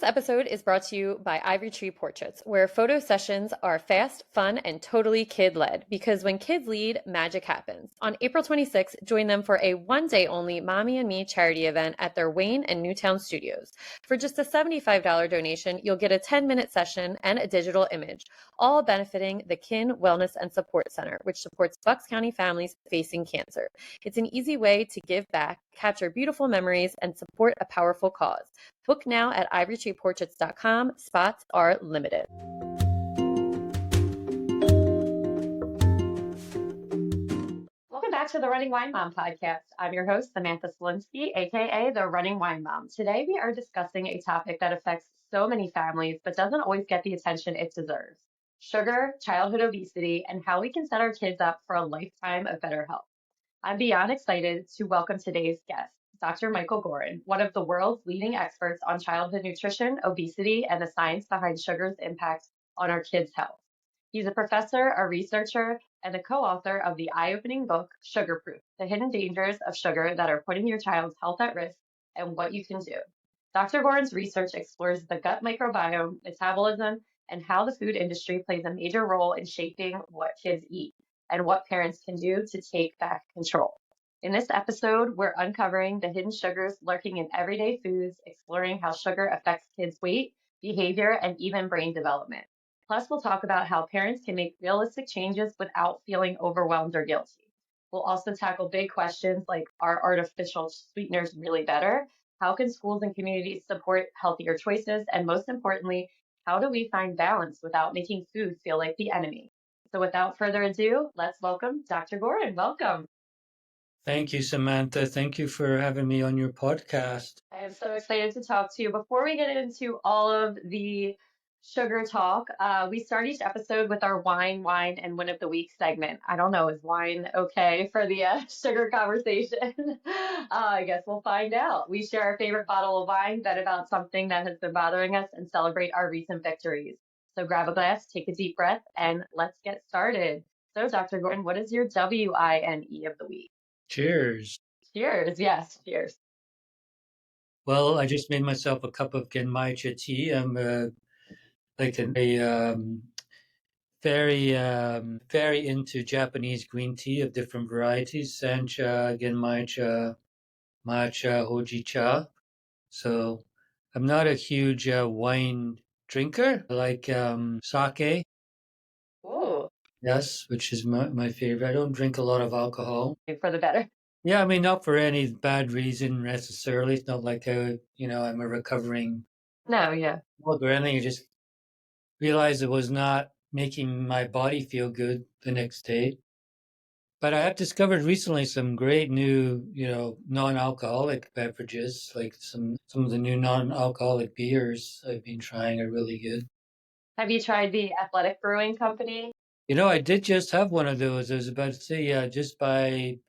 This episode is brought to you by Ivory Tree Portraits, where photo sessions are fast, fun, and totally kid-led, because when kids lead, magic happens. On April 26th, join them for a one-day-only Mommy and Me charity event at their Wayne and Newtown studios. For just a $75 donation, you'll get a 10-minute session and a digital image, all benefiting the Kin Wellness and Support Center, which supports Bucks County families facing cancer. It's an easy way to give back, capture beautiful memories, and support a powerful cause. Book now at ivorytreeportraits.com. Spots are limited. Welcome back to the Running Wine Mom podcast. I'm your host, Samantha Cieslinski, aka the Running Wine Mom. Today we are discussing a topic that affects so many families but doesn't always get the attention it deserves: sugar, childhood obesity, and how we can set our kids up for a lifetime of better health. I'm beyond excited to welcome today's guest, Dr. Michael Goran, one of the world's leading experts on childhood nutrition, obesity, and the science behind sugar's impact on our kids' health. He's a professor, a researcher, and the co-author of the eye-opening book, Sugarproof: The Hidden Dangers of Sugar That Are Putting Your Child's Health at Risk and What You Can Do. Dr. Goran's research explores the gut microbiome, metabolism, and how the food industry plays a major role in shaping what kids eat and what parents can do to take back control. In this episode, we're uncovering the hidden sugars lurking in everyday foods, exploring how sugar affects kids' weight, behavior, and even brain development. Plus, we'll talk about how parents can make realistic changes without feeling overwhelmed or guilty. We'll also tackle big questions like, are artificial sweeteners really better? How can schools and communities support healthier choices? And most importantly, how do we find balance without making food feel like the enemy? So without further ado, let's welcome Dr. Goran. Welcome. Thank you, Samantha. Thank you for having me on your podcast. I am so excited to talk to you. Before we get into all of the sugar talk, we start each episode with our wine, and win of the week segment. I don't know, is wine okay for the sugar conversation? I guess we'll find out. We share our favorite bottle of wine, bet about something that has been bothering us, and celebrate our recent victories. So grab a glass, take a deep breath, and let's get started. So, Dr. Goran, what is your WINE of the week? Cheers. Cheers. Yes, cheers. Well, I just made myself a cup of genmaicha tea. I'm very into Japanese green tea of different varieties: sancha, genmaicha, matcha, hojicha. So I'm not a huge wine drinker. I like sake. Ooh, Yes, which is my favorite. I don't drink a lot of alcohol. for the better. Yeah, I mean, not for any bad reason necessarily. It's not like I'm a recovering No, yeah. alcoholic or anything. I just realized it was not making my body feel good the next day. But I have discovered recently some great new, non-alcoholic beverages, like some of the new non-alcoholic beers I've been trying are really good. Have you tried the Athletic Brewing Company? I did just have one of those. I was about to say, yeah, just by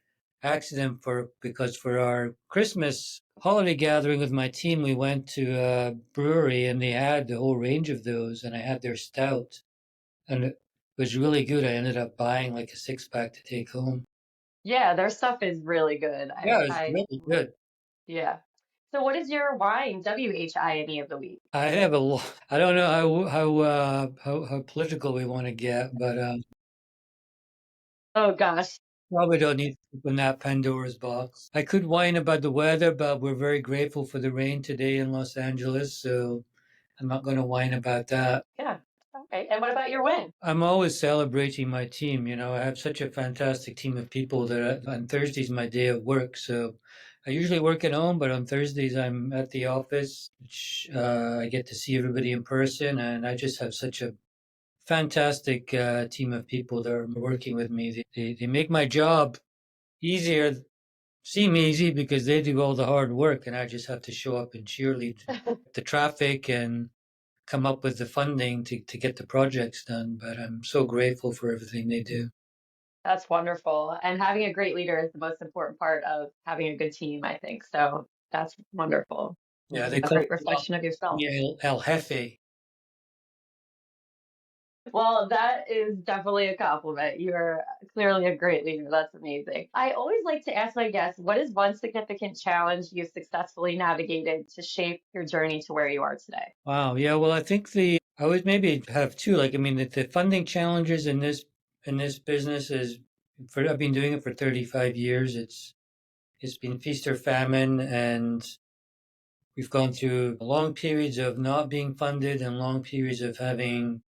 accident because for our Christmas holiday gathering with my team, we went to a brewery and they had the whole range of those, and I had their stout, and it was really good. I ended up buying like a 6-pack to take home. Yeah, their stuff is really good. Yeah, it was really good. Yeah. So what is your wine, WHINE of the week? I have a lot. I don't know how political we want to get, but Oh gosh. probably don't need to open that Pandora's box. I could whine about the weather, but we're very grateful for the rain today in Los Angeles, so I'm not going to whine about that. Yeah. Okay. And what about your win? I'm always celebrating my team. I have such a fantastic team of people that on Thursday's my day of work. So I usually work at home, but on Thursdays I'm at the office, which I get to see everybody in person. And I just have such a fantastic team of people that are working with me. They make my job easier, seem easy, because they do all the hard work and I just have to show up and cheerlead the traffic and come up with the funding to get the projects done. But I'm so grateful for everything they do. That's wonderful. And having a great leader is the most important part of having a good team, I think. So that's wonderful. Yeah, they A call great reflection of yourself. me El Jefe. Well, that is definitely a compliment. You're clearly a great leader. That's amazing. I always like to ask my guests, what is one significant challenge you've successfully navigated to shape your journey to where you are today? Wow. Yeah. Well, I think I would maybe have two. Like, I mean, the funding challenges in this business is I've been doing it for 35 years. It's been feast or famine, and we've gone through long periods of not being funded and long periods of having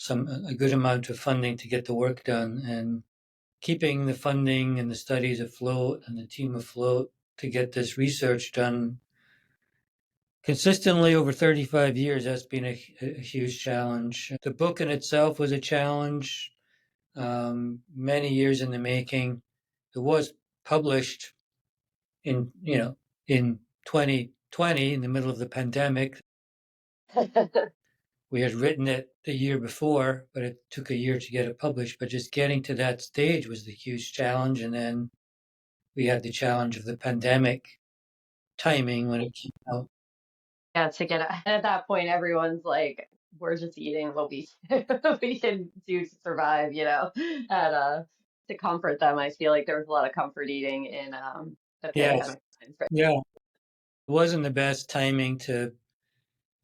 a good amount of funding to get the work done, and keeping the funding and the studies afloat and the team afloat to get this research done consistently over 35 years. That's been a huge challenge. The book in itself was a challenge, many years in the making. It was published in, in 2020, in the middle of the pandemic. We had written it the year before, but it took a year to get it published. But just getting to that stage was the huge challenge. And then we had the challenge of the pandemic timing when it came out. Yeah, to get at that point, everyone's like, we're just eating what we we can do to survive, and to comfort them. I feel like there was a lot of comfort eating in the Yes. pandemic times. Right? Yeah. It wasn't the best timing to,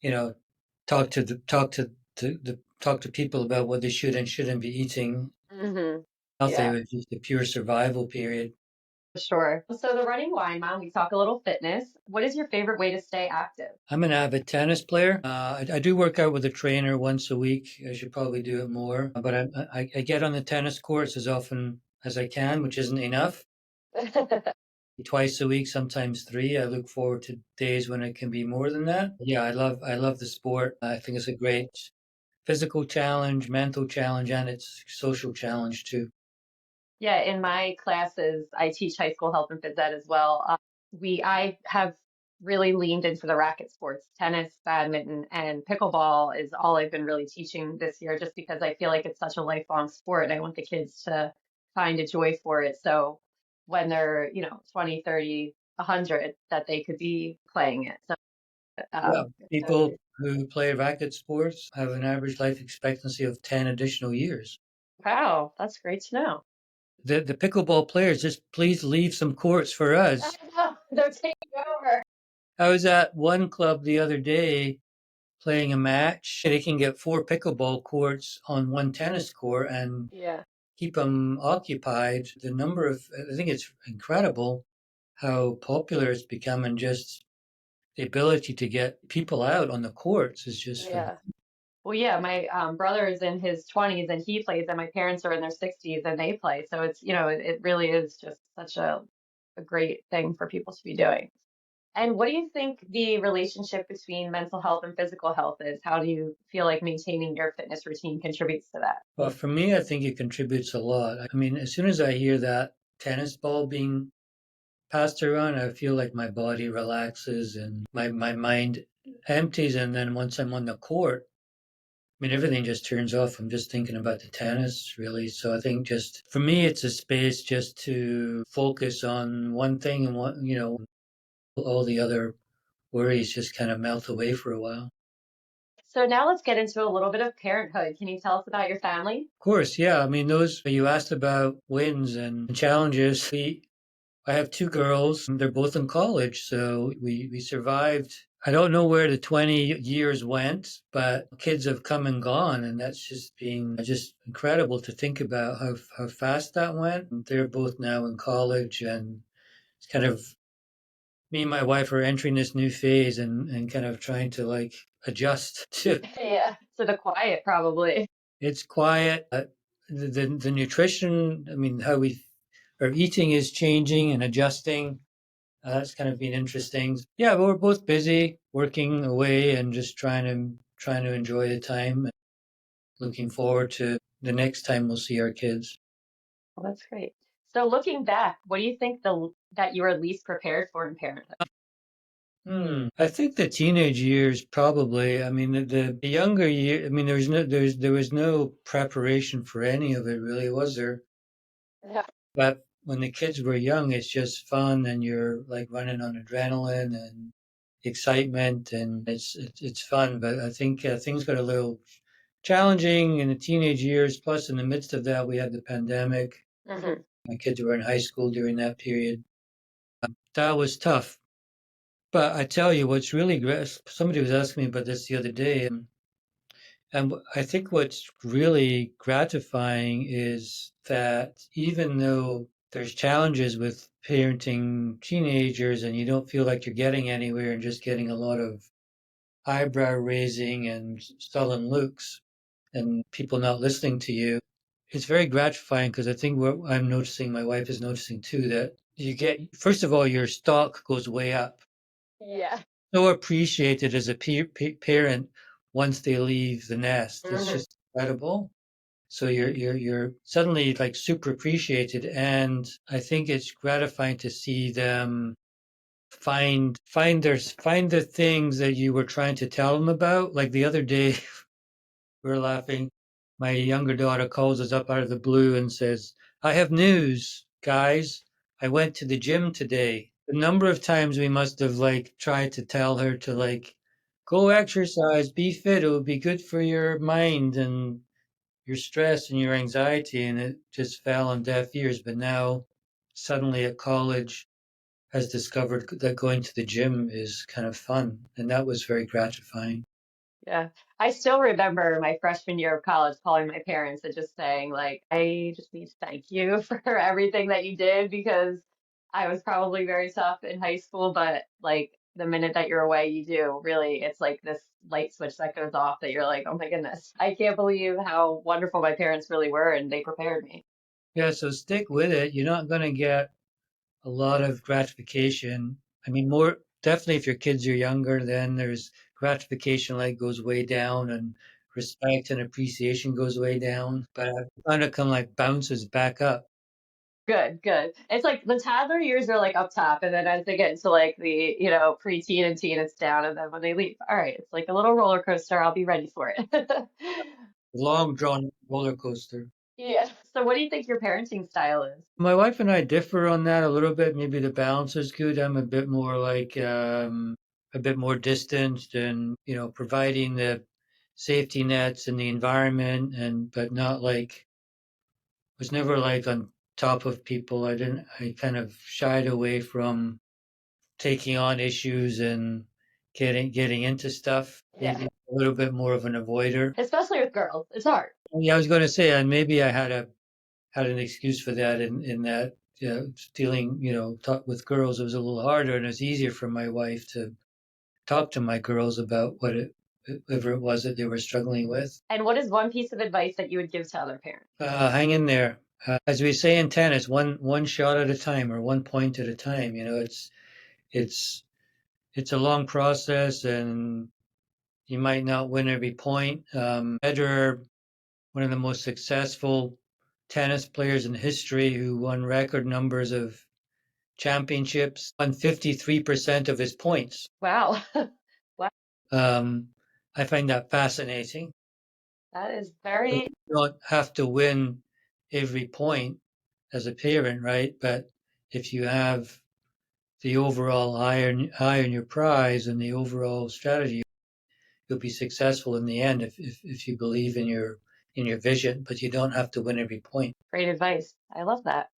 you know, talk to people about what they should and shouldn't be eating. Healthy Yeah, was just a pure survival period. for sure. So the running wine mom, we talk a little fitness. What is your favorite way to stay active? I'm an avid tennis player. I do work out with a trainer once a week. I should probably do it more, but I get on the tennis courts as often as I can, which isn't enough. Twice a week, sometimes three. I look forward to days when it can be more than that. Yeah, I love the sport. I think it's a great physical challenge, mental challenge, and it's social challenge too. Yeah, in my classes, I teach high school health and phys ed as well. I have really leaned into the racket sports, tennis, badminton, and pickleball is all I've been really teaching this year, just because I feel like it's such a lifelong sport and I want the kids to find a joy for it. So when they're, 20, 30, 100, that they could be playing it. So, Yeah, so people who play racket sports have an average life expectancy of 10 additional years. wow, that's great to know. The pickleball players, just please leave some courts for I us. know, they're taking over. I was at one club the other day playing a match. They can get four pickleball courts on one tennis court and Yeah. keep them occupied. The number of, I think it's incredible how popular it's become, and just the ability to get people out on the courts is just phenomenal. Yeah. Well, yeah, my brother is in his 20s and he plays, and my parents are in their 60s and they play. So it's, it really is just such a great thing for people to be doing. And what do you think the relationship between mental health and physical health is? How do you feel like maintaining your fitness routine contributes to that? Well, for me, I think it contributes a lot. I mean, as soon as I hear that tennis ball being passed around, I feel like my body relaxes and my mind empties. And then once I'm on the court, I mean, everything just turns off. I'm just thinking about the tennis, really. So I think just for me, it's a space just to focus on one thing, and all the other worries just kind of melt away for a while. So now let's get into a little bit of parenthood. Can you tell us about your family? Of course, yeah. I mean, those you asked about wins and challenges. I have two girls. They're both in college, so we survived. I don't know where the 20 years went, but kids have come and gone, and that's just been just incredible to think about how fast that went. They're both now in college, and it's kind of me and my wife are entering this new phase, and kind of trying to like adjust to. Yeah. So the quiet, probably. It's quiet. The nutrition, I mean, how our eating is changing and adjusting. That's kind of been interesting. Yeah, but we're both busy working away and just trying to enjoy the time. Looking forward to the next time we'll see our kids. Well, that's great. So looking back, what do you think that you were least prepared for in parenthood? I think the teenage years probably. I mean, the younger year. I mean, there was no preparation for any of it really, was there? Yeah. But when the kids were young, it's just fun, and you're like running on adrenaline and excitement, and it's fun. But I think things got a little challenging in the teenage years. Plus, in the midst of that, we had the pandemic. Hmm. My kids were in high school during that period. That was tough. But I tell you, what's really great, somebody was asking me about this the other day, and I think what's really gratifying is that even though there's challenges with parenting teenagers and you don't feel like you're getting anywhere and just getting a lot of eyebrow raising and sullen looks and people not listening to you, it's very gratifying because I think what I'm noticing, my wife is noticing too, that you get, first of all, your stock goes way up. Yeah. So appreciated as a parent once they leave the nest. It's Hmm. just incredible. So you're suddenly like super appreciated, and I think it's gratifying to see them find the things that you were trying to tell them about. Like the other day, we were laughing. My younger daughter calls us up out of the blue and says, "I have news, guys. I went to the gym today." The number of times we must have like tried to tell her to like go exercise, be fit, it would be good for your mind and your stress and your anxiety, and it just fell on deaf ears. But now, suddenly at college, has discovered that going to the gym is kind of fun, and that was very gratifying. Yeah. I still remember my freshman year of college calling my parents and just saying, like, I just need to thank you for everything that you did because I was probably very tough in high school, but like the minute that you're away, you do really, it's like this light switch that goes off that you're like, oh my goodness, I can't believe how wonderful my parents really were and they prepared me. Yeah, so stick with it. You're not going to get a lot of gratification. I mean, more definitely if your kids are younger, then there's gratification like goes way down and respect and appreciation goes way down. But it kind of like bounces back up. Good, good. It's like the toddler years are like up top, and then as they get into like the, preteen and teen, it's down, and then when they leave, all right, it's like a little roller coaster. I'll be ready for it. Long drawn roller coaster. Yeah. So what do you think your parenting style is? My wife and I differ on that a little bit. Maybe the balance is good. I'm a bit more like a bit more distanced and providing the safety nets and the environment and but not like was never like on top of people. I kind of shied away from taking on issues and getting into stuff. Yeah. Maybe a little bit more of an avoider. Especially with girls. It's hard. Yeah, I was going to say, and maybe I had an excuse for that in that dealing, talk with girls, it was a little harder and it was easier for my wife to talk to my girls about whatever it was that they were struggling with. And what is one piece of advice that you would give to other parents? Hang in there. As we say in tennis, one shot at a time or one point at a time. It's it's a long process, and you might not win every point. Federer, one of the most successful tennis players in history, who won record numbers of championships, won 53% of his points. Wow. Wow. Um, I find that fascinating. That is You very don't have to win every point as a parent, right? But if you have the overall eye on your prize and the overall strategy, you'll be successful in the end if you believe in your vision. But you don't have to win every point. great advice. I love that.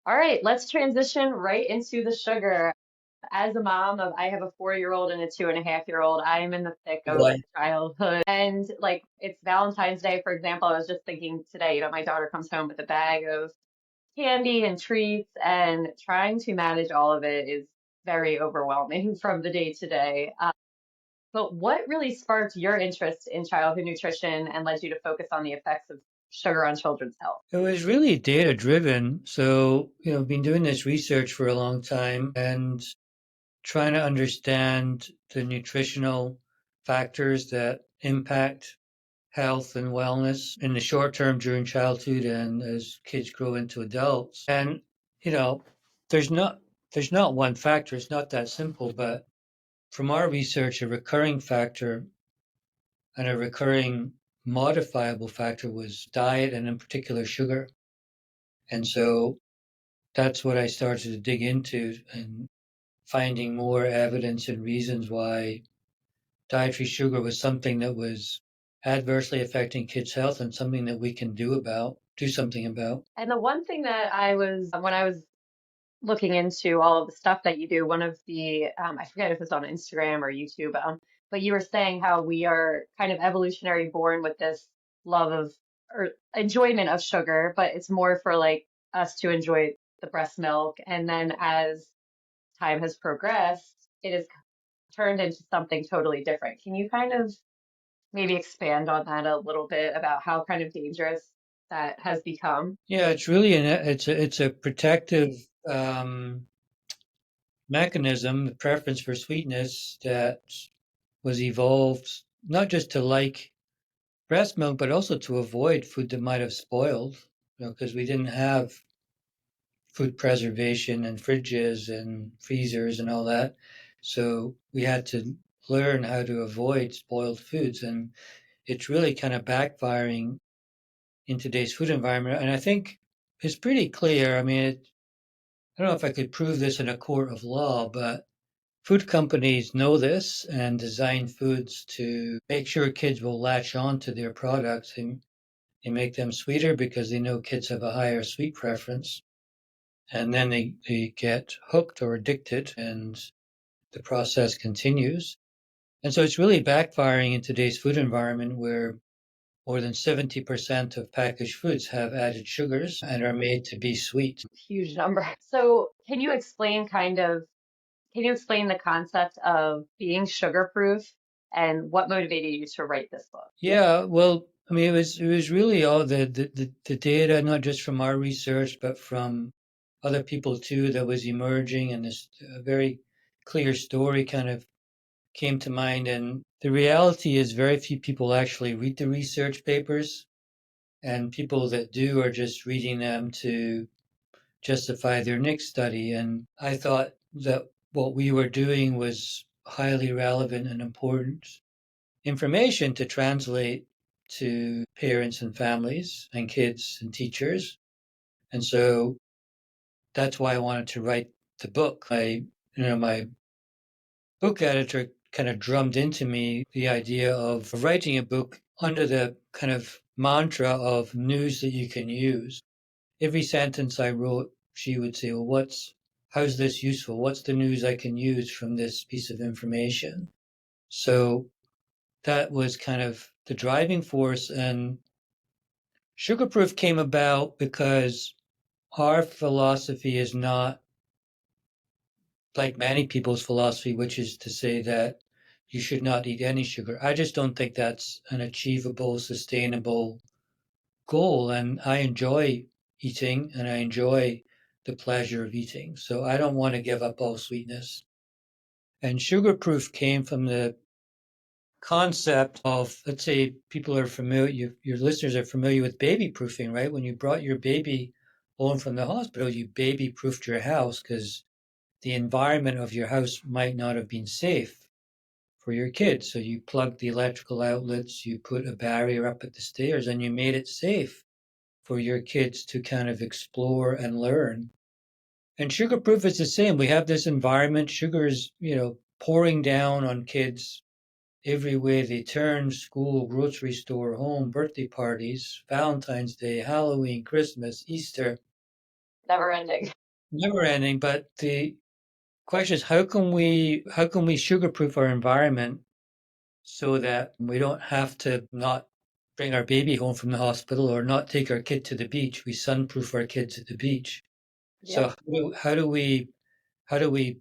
All right, let's transition right into the sugar. As a mom of, I have a 4-year-old and a 2.5-year-old, I am in the thick of Like, childhood. And like it's Valentine's Day, for example. I was just thinking today, my daughter comes home with a bag of candy and treats, and trying to manage all of it is very overwhelming from the day to day. But what really sparked your interest in childhood nutrition and led you to focus on the effects of sugar on children's health? it was really data driven. So, I've been doing this research for a long time and trying to understand the nutritional factors that impact health and wellness in the short term during childhood and as kids grow into adults. And, you know, there's not there's not one factor, it's not that simple, but from our research, a recurring factor and a recurring modifiable factor was diet and in particular sugar. And so that's what I started to dig into and finding more evidence and reasons why dietary sugar was something that was adversely affecting kids' health and something that we can do something about. And the one thing that when I was looking into all of the stuff that you do, one of the, I forget if it's on Instagram or YouTube, but you were saying how we are kind of evolutionary born with this love of or enjoyment of sugar, but it's more for like us to enjoy the breast milk. And then as time has progressed, it has turned into something totally different. Can you kind of maybe expand on that a little bit about how kind of dangerous that has become? Yeah, it's really it's a protective um, mechanism, the preference for sweetness that was evolved not just to like breast milk, but also to avoid food that might have spoiled, because we didn't have food preservation and fridges and freezers and all that. So we had to learn how to avoid spoiled foods. And it's really kind of backfiring in today's food environment. And I think it's pretty clear. I mean, I don't know if I could prove this in a court of law, but food companies know this and design foods to make sure kids will latch on to their products. And they make them sweeter because they know kids have a higher sweet preference. And then they get hooked or addicted, and the process continues. And so it's really backfiring in today's food environment where more than 70% of packaged foods have added sugars and are made to be sweet. Huge number. So can you explain the concept of being sugar proof and what motivated you to write this book? Yeah, well, I mean, it was really all the data, not just from our research, but from other people too, that was emerging, and this very clear story kind of came to mind. And the reality is, very few people actually read the research papers, and people that do are just reading them to justify their next study. And I thought that what we were doing was highly relevant and important information to translate to parents and families and kids and teachers. And so that's why I wanted to write the book. My book editor kind of drummed into me the idea of writing a book under the kind of mantra of news that you can use. Every sentence I wrote, she would say, well, how's this useful? What's the news I can use from this piece of information? So that was kind of the driving force. And Sugarproof came about because our philosophy is not like many people's philosophy, which is to say that you should not eat any sugar. I just don't think that's an achievable, sustainable goal. And I enjoy eating and I enjoy the pleasure of eating. So I don't want to give up all sweetness. And Sugarproof came from the concept of, let's say people are familiar, your listeners are familiar with baby proofing, right? When you brought your baby home from the hospital, you baby proofed your house because the environment of your house might not have been safe for your kids. So you plugged the electrical outlets, you put a barrier up at the stairs, and you made it safe for your kids to kind of explore and learn. And Sugarproof is the same. We have this environment, sugar is, pouring down on kids every way they turn: school, grocery store, home, birthday parties, Valentine's Day, Halloween, Christmas, Easter. Never ending. Never ending. But the question is, how can we sugarproof our environment so that we don't have to not bring our baby home from the hospital or not take our kid to the beach? We sunproof our kids at the beach. So Yep. how do we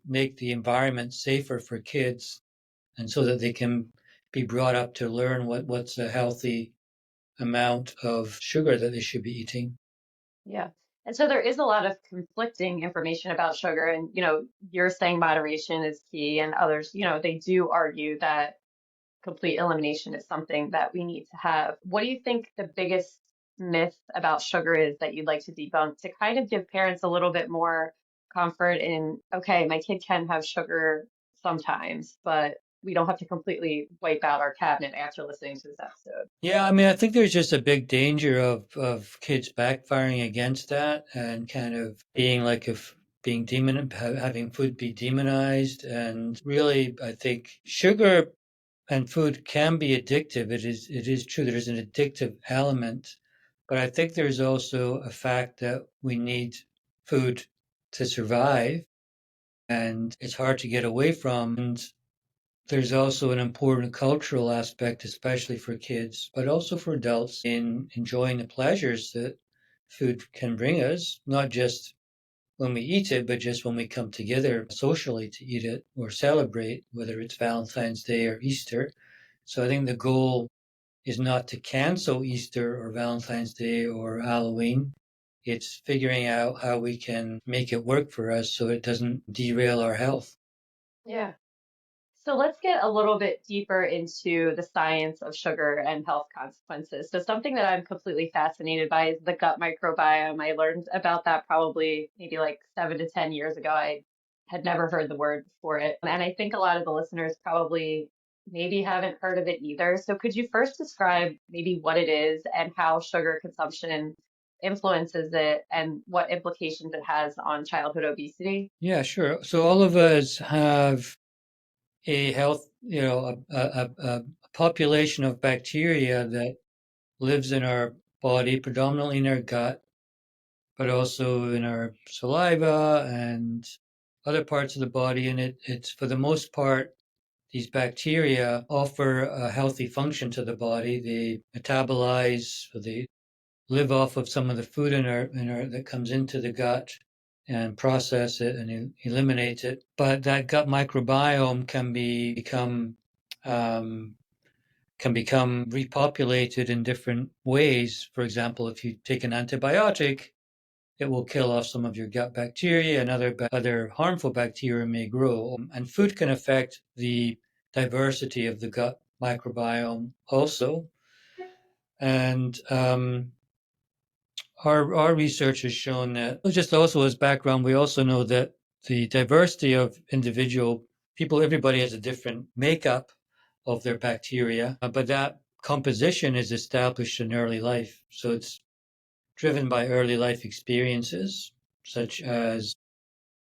make the environment safer for kids, and so that they can be brought up to learn what's a healthy amount of sugar that they should be eating? Yeah. And so there is a lot of conflicting information about sugar. And, you're saying moderation is key, and others, they do argue that complete elimination is something that we need to have. What do you think the biggest myth about sugar is that you'd like to debunk to kind of give parents a little bit more comfort in, okay, my kid can have sugar sometimes, but we don't have to completely wipe out our cabinet after listening to this episode? Yeah, I mean, I think there's just a big danger of kids backfiring against that and kind of being like, if being having food be demonized. And really, I think sugar and food can be addictive. It is true there's an addictive element, but I think there's also a fact that we need food to survive, and it's hard to get away from. And there's also an important cultural aspect, especially for kids, but also for adults, in enjoying the pleasures that food can bring us, not just when we eat it, but just when we come together socially to eat it or celebrate, whether it's Valentine's Day or Easter. So I think the goal is not to cancel Easter or Valentine's Day or Halloween. It's figuring out how we can make it work for us so it doesn't derail our health. Yeah. So let's get a little bit deeper into the science of sugar and health consequences. So something that I'm completely fascinated by is the gut microbiome. I learned about that probably maybe like 7 to 10 years ago. I had never heard the word before it. And I think a lot of the listeners probably maybe haven't heard of it either. So could you first describe maybe what it is and how sugar consumption influences it and what implications it has on childhood obesity? Yeah, sure. So all of us have a health, a population of bacteria that lives in our body, predominantly in our gut, but also in our saliva and other parts of the body. And it's for the most part, these bacteria offer a healthy function to the body. They metabolize, so they live off of some of the food in our that comes into the gut and process it and eliminate it. But that gut microbiome um, can become repopulated in different ways. For example, if you take an antibiotic, it will kill off some of your gut bacteria and other harmful bacteria may grow. And food can affect the diversity of the gut microbiome also. And our research has shown that, just also as background, we also know that the diversity of individual people, everybody has a different makeup of their bacteria, but that composition is established in early life. So it's driven by early life experiences, such as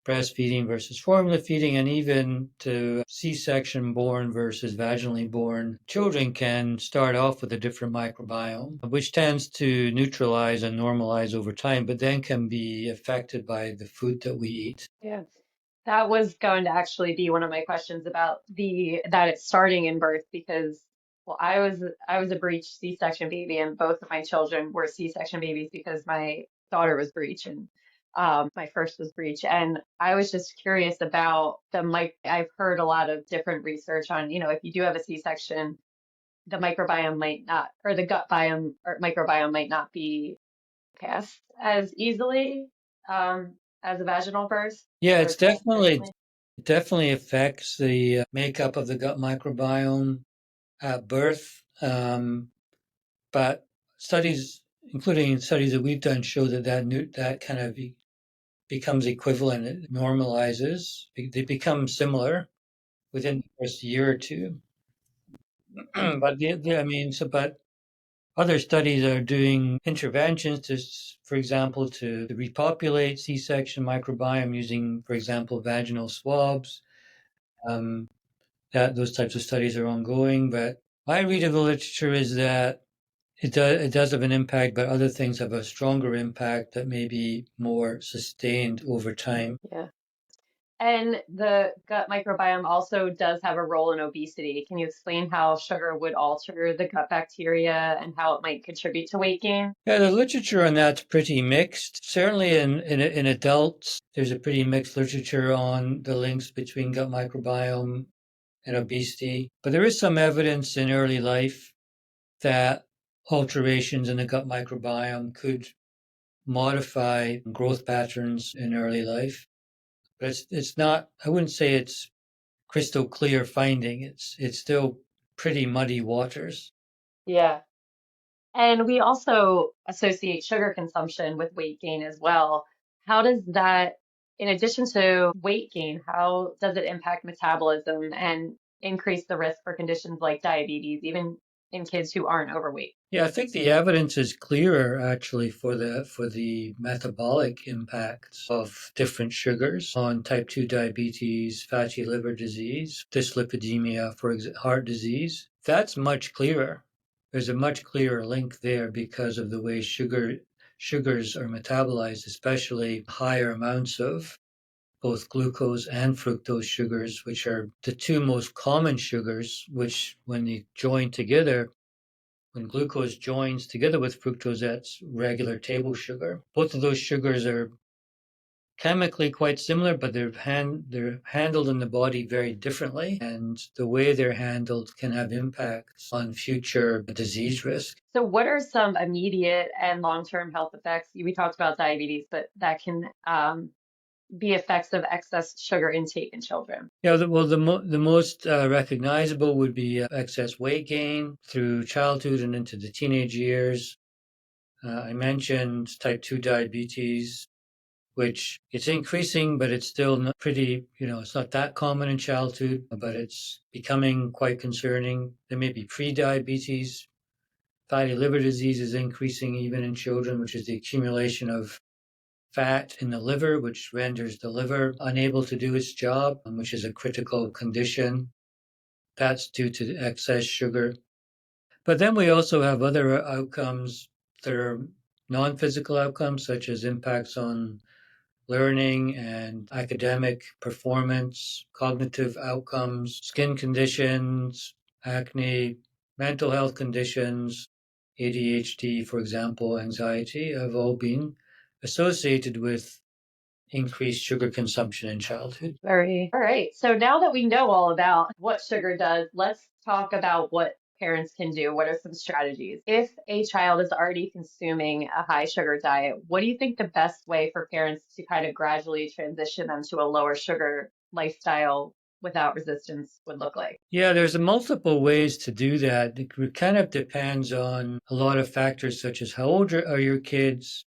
breastfeeding versus formula feeding, and even to C-section born versus vaginally born children can start off with a different microbiome, which tends to neutralize and normalize over time, but then can be affected by the food that we eat. Yeah. That was going to actually be one of my questions about the that it's starting in birth because well I was a breech C-section baby and both of my children were C-section babies because my daughter was breech and my first was breech and I was just curious about the mic I've heard a lot of different research on if you do have a C-section the microbiome might not or the gut biome or microbiome might not be passed as easily as a vaginal birth Yeah, or it's passed definitely differently. it definitely affects the makeup of the gut microbiome at birth. But studies, including studies that we've done, show that kind of becomes equivalent. It normalizes. They become similar within the first year or two. But I mean, but other studies are doing interventions to, for example, to repopulate C-section microbiome using, for example, vaginal swabs. Um, that those types of studies are ongoing. But my read of the literature is that it does have an impact, but other things have a stronger impact that may be more sustained over time. Yeah. And the gut microbiome also does have a role in obesity. Can you explain how sugar would alter the gut bacteria and how it might contribute to weight gain? Yeah, the literature on that's pretty mixed. Certainly in adults, there's a pretty mixed literature on the links between gut microbiome and obesity. But there is some evidence in early life that alterations in the gut microbiome could modify growth patterns in early life. But it's not, I wouldn't say it's crystal clear finding. It's still pretty muddy waters. Yeah. And we also associate sugar consumption with weight gain as well. How does that, in addition to weight gain, how does it impact metabolism and increase the risk for conditions like diabetes, even in kids who aren't overweight? Yeah, I think the evidence is clearer actually for the metabolic impacts of different sugars on type 2 diabetes, fatty liver disease, dyslipidemia, heart disease. That's much clearer. There's a much clearer link there because of the way sugars are metabolized, especially higher amounts of both glucose and fructose sugars, which are the two most common sugars, which when they join together, when glucose joins together with fructose, that's regular table sugar. Both of those sugars are chemically quite similar, but they're handled in the body very differently, and the way they're handled can have impacts on future disease risk. So, what are some immediate and long-term health effects? We talked about diabetes, but that can be effects of excess sugar intake in children. Yeah, the most recognizable would be excess weight gain through childhood and into the teenage years. I mentioned type 2 diabetes, which it's increasing, but it's still not pretty, it's not that common in childhood, but it's becoming quite concerning. There may be pre-diabetes. Fatty liver disease is increasing even in children, which is the accumulation of fat in the liver, which renders the liver unable to do its job, which is a critical condition. That's due to excess sugar. But then we also have other outcomes that are non-physical outcomes, such as impacts on learning and academic performance, cognitive outcomes, skin conditions, acne, mental health conditions, ADHD, for example, anxiety, have all been associated with increased sugar consumption in childhood. All right. So now that we know all about what sugar does, let's talk about what parents can do. What are some strategies? If a child is already consuming a high sugar diet, what do you think the best way for parents to kind of gradually transition them to a lower sugar lifestyle without resistance would look like? Yeah, there's multiple ways to do that. It kind of depends on a lot of factors, such as how old are your kids,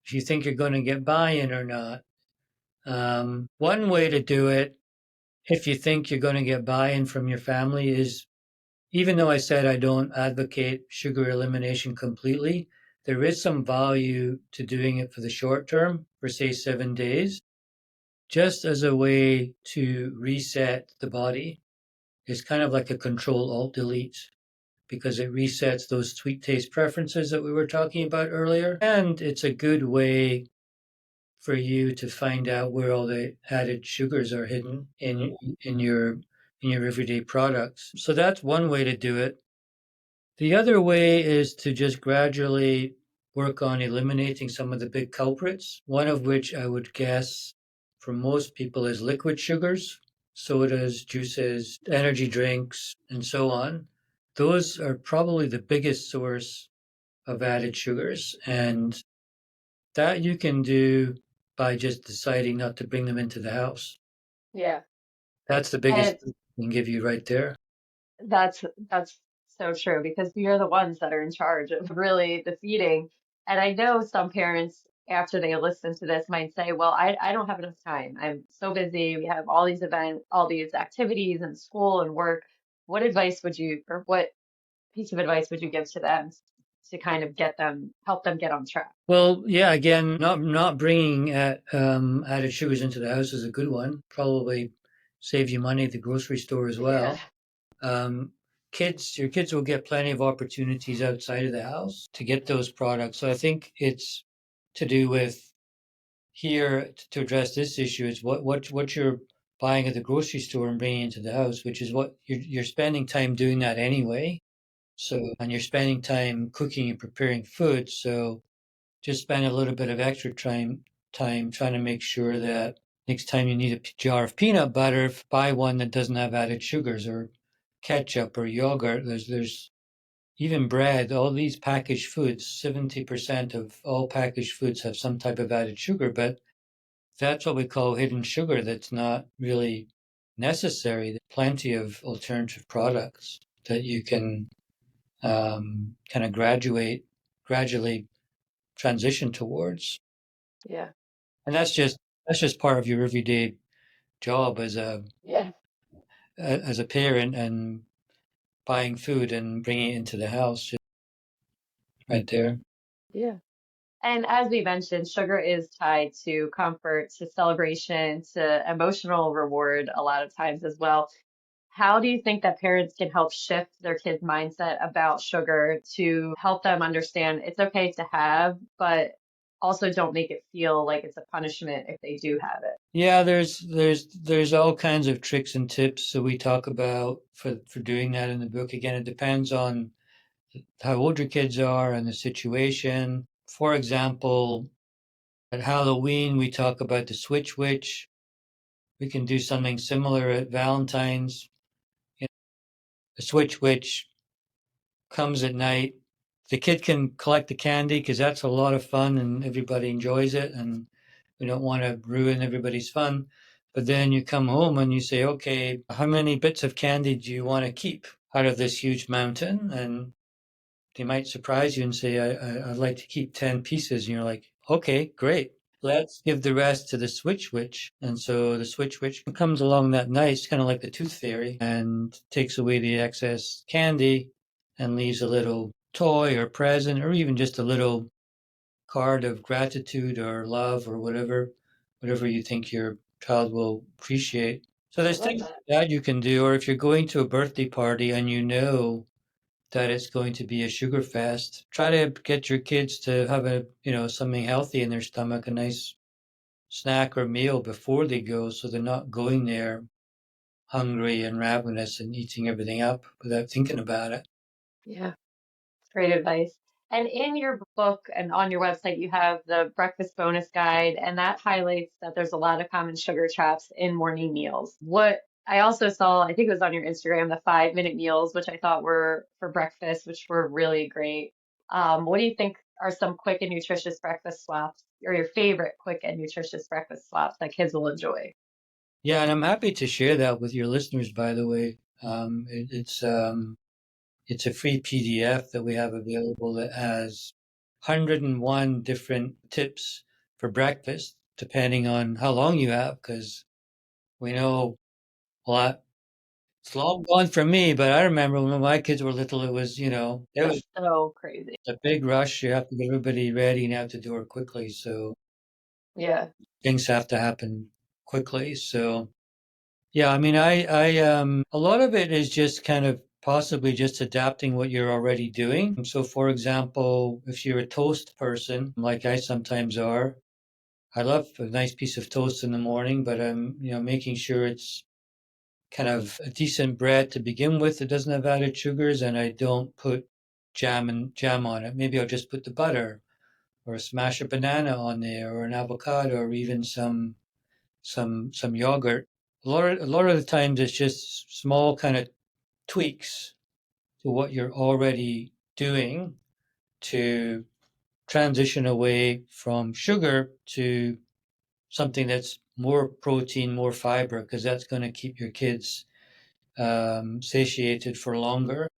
if you think you're going to get buy-in or not. One way to do it, if you think you're going to get buy-in from your family, is even though I said I don't advocate sugar elimination completely, there is some value to doing it for the short term, for say 7 days, just as a way to reset the body. It's kind of like a control alt delete because it resets those sweet taste preferences that we were talking about earlier. And it's a good way for you to find out where all the added sugars are hidden in your everyday products. So that's one way to do it. The other way is to just gradually work on eliminating some of the big culprits, one of which I would guess for most people is liquid sugars, sodas, juices, energy drinks, and so on. Those are probably the biggest source of added sugars, and that you can do by just deciding not to bring them into the house. Yeah. That's the biggest And thing I can give you right there. that's so true because we are the ones that are in charge of really the feeding. And I know some parents, after they listen to this, might say, well, I don't have enough time. I'm so busy. We have all these events, all these activities and school and work. What advice would you, or what piece of advice would you give to them to kind of get them, help them get on track? Well, yeah, again, not bringing added sugars into the house is a good one. Probably save you money at the grocery store as Yeah. well. Um, your kids will get plenty of opportunities outside of the house to get those products. So I think it's to do with here to address this issue is what you're buying at the grocery store and bringing into the house, which is what you're spending time doing that anyway. So, and you're spending time cooking and preparing food. So just spend a little bit of extra time trying to make sure that next time you need a jar of peanut butter, buy one that doesn't have added sugars or ketchup or yogurt. There's even bread. All these packaged foods, 70% of all packaged foods have some type of added sugar, but that's what we call hidden sugar. That's not really necessary. There's plenty of alternative products that you can kind of gradually transition towards. Yeah. And that's just part of your everyday job Yeah. as a parent and buying food and bringing it into the house just right there. Yeah. And as we mentioned, sugar is tied to comfort, to celebration, to emotional reward a lot of times as well. How do you think that parents can help shift their kids' mindset about sugar to help them understand it's okay to have, but also don't make it feel like it's a punishment if they do have it? Yeah, there's all kinds of tricks and tips that we talk about for doing that in the book. Again, it depends on how old your kids are and the situation. For example, at Halloween, we talk about the switch witch. We can do something similar at Valentine's. You know, the switch witch comes at night. The kid can collect the candy because that's a lot of fun and everybody enjoys it. And we don't want to ruin everybody's fun. But then you come home and you say, okay, how many bits of candy do you want to keep out of this huge mountain? And they might surprise you and say, I'd like to keep 10 pieces. And you're like, okay, great. Let's give the rest to the switch witch. And so the switch witch comes along that night, it's kind of like the tooth fairy, and takes away the excess candy and leaves a little toy or present or even just a little card of gratitude or love or whatever you think your child will appreciate. So I there's love things like that. that you can do, or if you're going to a birthday party and you know that it's going to be a sugar fest, try to get your kids to have something healthy in their stomach, a nice snack or meal before they go, so they're not going there hungry and ravenous and eating everything up without thinking about it. Yeah. Great advice. And in your book and on your website, you have the breakfast bonus guide, and that highlights that there's a lot of common sugar traps in morning meals. What I also saw, I think it was on your Instagram, the 5-minute meals, which I thought were for breakfast, which were really great. What do you think are some quick and nutritious breakfast swaps, or your favorite quick and nutritious breakfast swaps that kids will enjoy? Yeah, and I'm happy to share that with your listeners, by the way. It's a free PDF that we have available that has 101 different tips for breakfast, depending on how long you have, because we know, well, it's long gone for me, but I remember when my kids were little, it was It's so crazy. a big rush. You have to get everybody ready and out the door quickly. So Yeah. things have to happen quickly. So yeah, I mean, a lot of it is just kind of possibly just adapting what you're already doing. So, for example, if you're a toast person, like I sometimes are, I love a nice piece of toast in the morning, but I'm, making sure it's kind of a decent bread to begin with. It doesn't have added sugars, and I don't put jam on it. Maybe I'll just put the butter or smash a banana on there or an avocado or even some yogurt. A lot of the times it's just small kind of tweaks to what you're already doing to transition away from sugar to something that's more protein, more fiber, because that's going to keep your kids satiated for longer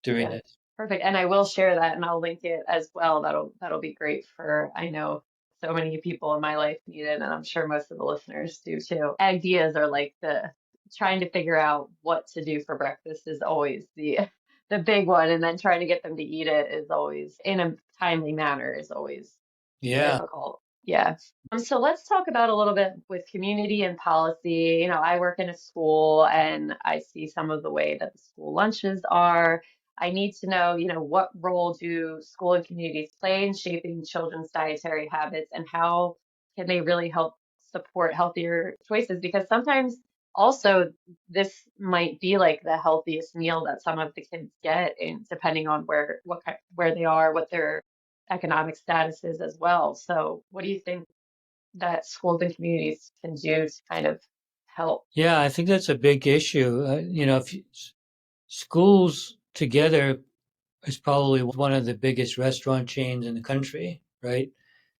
during Yeah, this. perfect. And I will share that and I'll link it as well. That'll be great for I know so many people in my life need it, and I'm sure most of the listeners do too. Ideas are like the trying to figure out what to do for breakfast is always the the big one, and then trying to get them to eat it is always in a timely manner is always Yeah, difficult. Yeah. So let's talk about a little bit with community and policy. I work in a school and I see some of the way that the school lunches are. I need to know, what role do school and communities play in shaping children's dietary habits and how can they really help support healthier choices? Because sometimes also this might be like the healthiest meal that some of the kids get, and depending on where they are, what their economic statuses as well. So, what do you think that schools and communities can do to kind of help? yeah, I think that's a big issue. If schools together is probably one of the biggest restaurant chains in the country, right?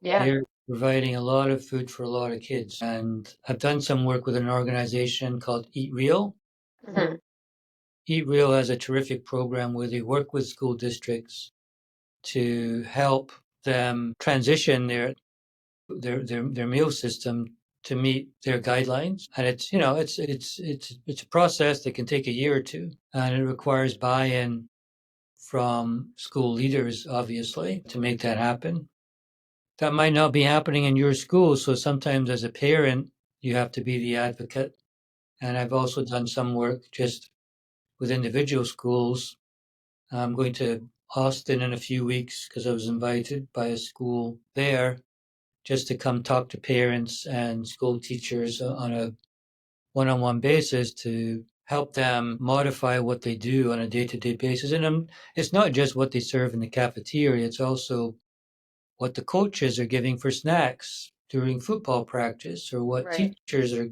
Yeah. They're providing a lot of food for a lot of kids. And I've done some work with an organization called Eat Real. Mhm. Eat Real has a terrific program where they work with school districts to help them transition their meal system to meet their guidelines. And it's, you know, it's a process that can take a year or two, and it requires buy-in from school leaders, obviously, to make that happen. That might not be happening in your school, so sometimes as a parent, you have to be the advocate. And I've also done some work just with individual schools. I'm going to Austin in a few weeks because I was invited by a school there just to come talk to parents and school teachers on a one-on-one basis to help them modify what they do on a day-to-day basis. And it's not just what they serve in the cafeteria, it's also what the coaches are giving for snacks during football practice, or what Right. teachers are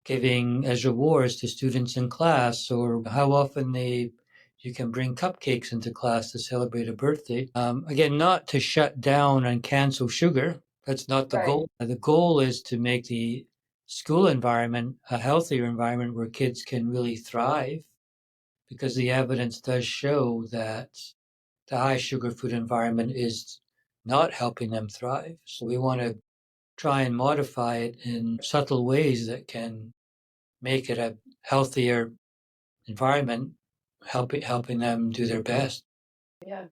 giving as rewards to students in class, or how often you can bring cupcakes into class to celebrate a birthday. Again, not to shut down and cancel sugar. That's not the Right. goal. The goal is to make the school environment a healthier environment where kids can really thrive, because the evidence does show that the high sugar food environment is not helping them thrive. So we want to try and modify it in subtle ways that can make it a healthier environment, helping them do their best. Yeah.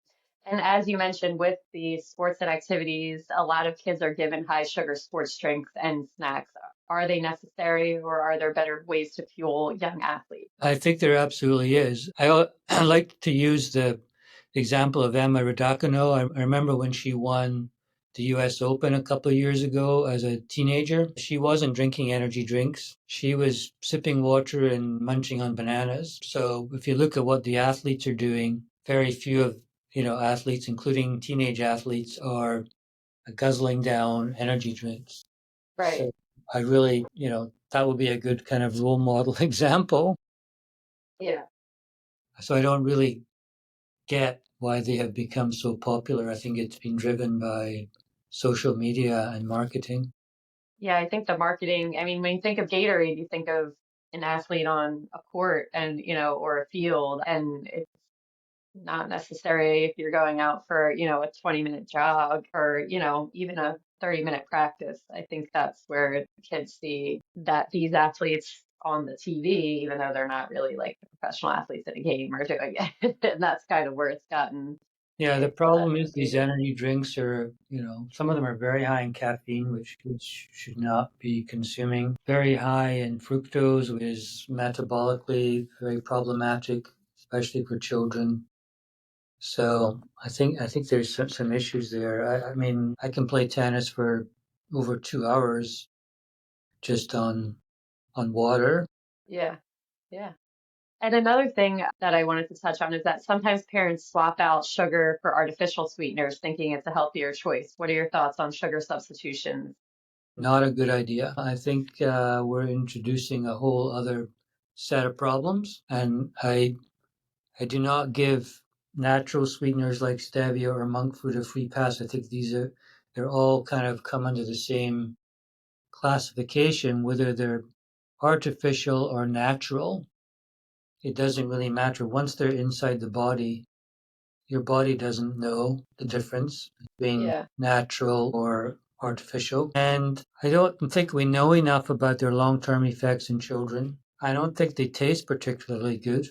And as you mentioned, with the sports and activities, a lot of kids are given high sugar sports drinks and snacks. Are they necessary, or are there better ways to fuel young athletes? I think there absolutely is. I like to use the example of Emma Raducanu. I remember when she won the US Open a couple of years ago as a teenager. She wasn't drinking energy drinks. She was sipping water and munching on bananas. So if you look at what the athletes are doing, very few of athletes, including teenage athletes, are guzzling down energy drinks. Right. So I really, that would be a good kind of role model example. Yeah. So I don't really get why they have become so popular. I think it's been driven by social media and marketing. Yeah, I think the marketing, I mean, when you think of Gatorade, you think of an athlete on a court and, or a field, and it's not necessary if you're going out for, a 20-minute jog or, even a 30-minute practice. I think that's where kids see that these athletes on the TV, even though they're not really like the professional athletes in a game are doing it. And that's kind of where it's gotten Yeah, the its problem is these maybe. energy drinks are, some of them are very high in caffeine, which kids should not be consuming. Very high in fructose, which is metabolically very problematic, especially for children. So I think there's some issues there. I mean, I can play tennis for over 2 hours just on water. Yeah, yeah. And another thing that I wanted to touch on is that sometimes parents swap out sugar for artificial sweeteners, thinking it's a healthier choice. What are your thoughts on sugar substitutions? Not a good idea. I think we're introducing a whole other set of problems, and I do not give natural sweeteners like stevia or monk fruit a free pass. I think they're all kind of come under the same classification, whether they're artificial or natural. It doesn't really matter. Once they're inside the body, your body doesn't know the difference between Yeah. natural or artificial. And I don't think we know enough about their long-term effects in children. I don't think they taste particularly good.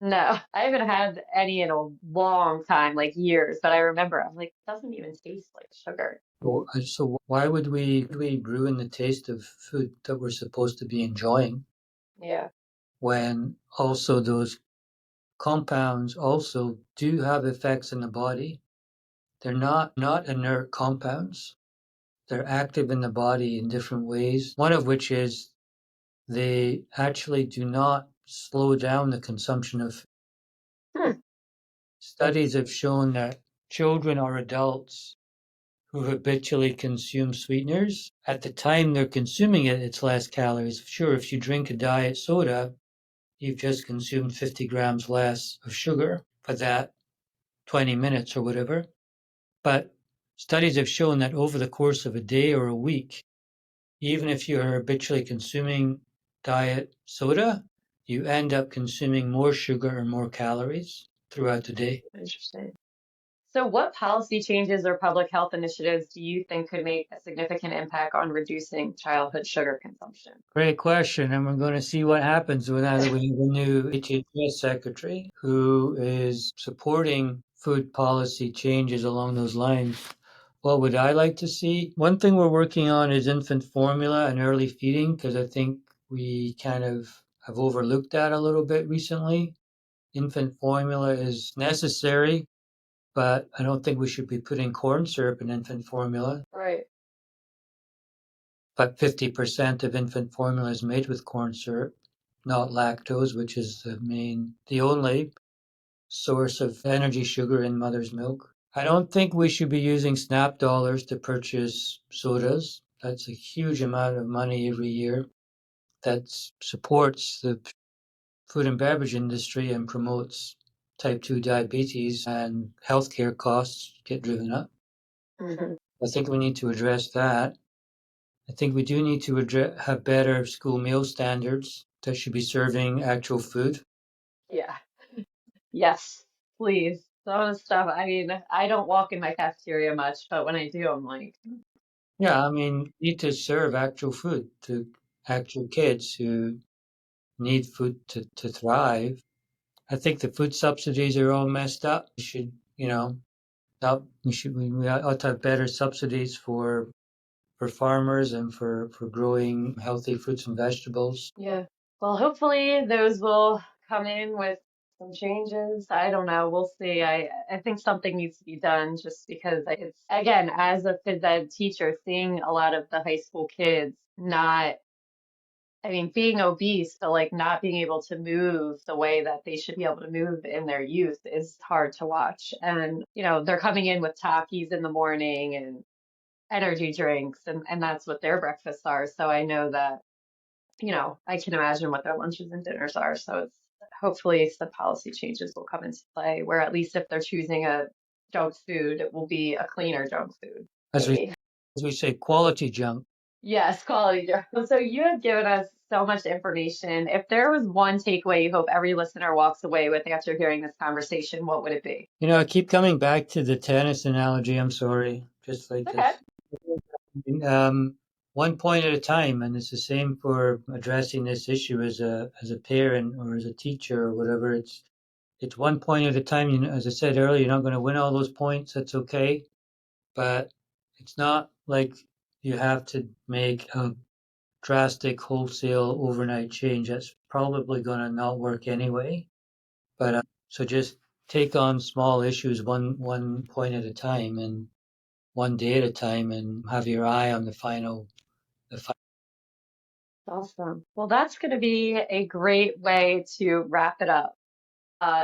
No, I haven't had any in a long time, like years, but I remember I'm like, it doesn't even taste like sugar. So why would we ruin the taste of food that we're supposed to be enjoying, Yeah. when also those compounds also do have effects in the body? They're not inert compounds. They're active in the body in different ways. One of which is they actually do not slow down the consumption of. Hmm. Studies have shown that children or adults who habitually consume sweeteners, at the time they're consuming it, it's less calories. Sure, if you drink a diet soda, you've just consumed 50 grams less of sugar for that 20 minutes or whatever. But studies have shown that over the course of a day or a week, even if you are habitually consuming diet soda, you end up consuming more sugar or more calories throughout the day. Interesting. So, what policy changes or public health initiatives do you think could make a significant impact on reducing childhood sugar consumption? Great question, and we're going to see what happens now that we have a new HHS secretary who is supporting food policy changes along those lines. What would I like to see? One thing we're working on is infant formula and early feeding, because I think we kind of have overlooked that a little bit recently. Infant formula is necessary, but I don't think we should be putting corn syrup in infant formula. Right. But 50% of infant formula is made with corn syrup, not lactose, which is the only source of energy sugar in mother's milk. I don't think we should be using SNAP dollars to purchase sodas. That's a huge amount of money every year that supports the food and beverage industry and promotes type 2 diabetes, and healthcare costs get driven up. Mm-hmm. I think we need to address that. I think we do need to have better school meal standards that should be serving actual food. Yeah. Yes, please. Some of the stuff, I mean, I don't walk in my cafeteria much, but when I do, I'm like, Yeah, I mean, need to serve actual food to actual kids who need food to thrive. I think the food subsidies are all messed up. We should, we ought to have better subsidies for farmers and for growing healthy fruits and vegetables. yeah. Well, hopefully those will come in with some changes. I don't know. We'll see. I think something needs to be done just because it's, again, as a phys ed teacher, seeing a lot of the high school kids not, I mean, being obese, but like not being able to move the way that they should be able to move in their youth is hard to watch. And, they're coming in with Takis in the morning and energy drinks, and that's what their breakfasts are. So I know that, I can imagine what their lunches and dinners are. So it's hopefully some policy changes will come into play where at least if they're choosing a junk food, it will be a cleaner junk food. As Maybe. we say, quality junk. Yes, quality junk. So you have given us so much information. If there was one takeaway you hope every listener walks away with after hearing this conversation, what would it be? I keep coming back to the tennis analogy. I'm sorry, just like Okay. this. One point at a time, and it's the same for addressing this issue as a parent or as a teacher or whatever. It's one point at a time. As I said earlier, you're not going to win all those points. That's okay, but it's not like you have to make a drastic wholesale overnight change. That's probably going to not work anyway. But so just take on small issues one point at a time and one day at a time, and have your eye on the final. Awesome. Well, that's going to be a great way to wrap it up.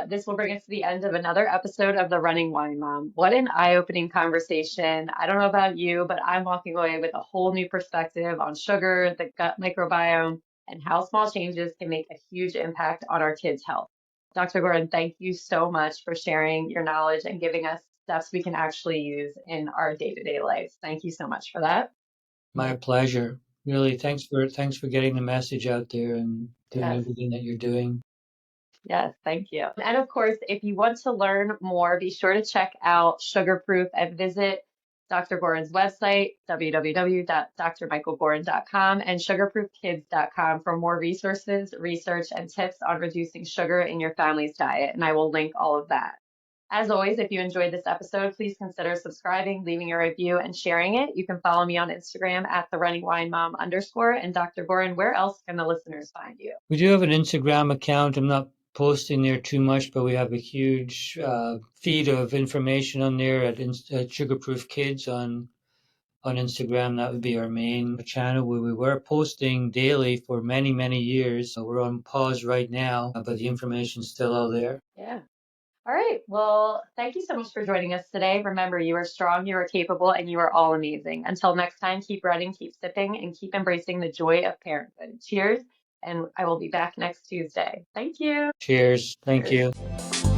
This will bring us to the end of another episode of The Running Wine Mom. What an eye-opening conversation. I don't know about you, but I'm walking away with a whole new perspective on sugar, the gut microbiome, and how small changes can make a huge impact on our kids' health. Dr. Goran, thank you so much for sharing your knowledge and giving us steps we can actually use in our day-to-day lives. Thank you so much for that. My pleasure. Really, thanks for getting the message out there and doing Yes. everything that you're doing. Yes, thank you. And of course, if you want to learn more, be sure to check out Sugarproof and visit Dr. Goran's website, www.drmichaelgoran.com and sugarproofkids.com for more resources, research, and tips on reducing sugar in your family's diet. And I will link all of that. As always, if you enjoyed this episode, please consider subscribing, leaving a review, and sharing it. You can follow me on Instagram at @therunningwinemom_. And Dr. Goran, where else can the listeners find you? We do have an Instagram account. I'm not posting there too much, but we have a huge feed of information on there at Sugarproof Kids on Instagram. That would be our main channel where we were posting daily for many, many years. So we're on pause right now, but the information's still out there. Yeah. All right. Well, thank you so much for joining us today. Remember, you are strong, you are capable, and you are all amazing. Until next time, keep running, keep sipping, and keep embracing the joy of parenthood. Cheers. And I will be back next Tuesday. Thank you. Cheers. Thank Cheers. you.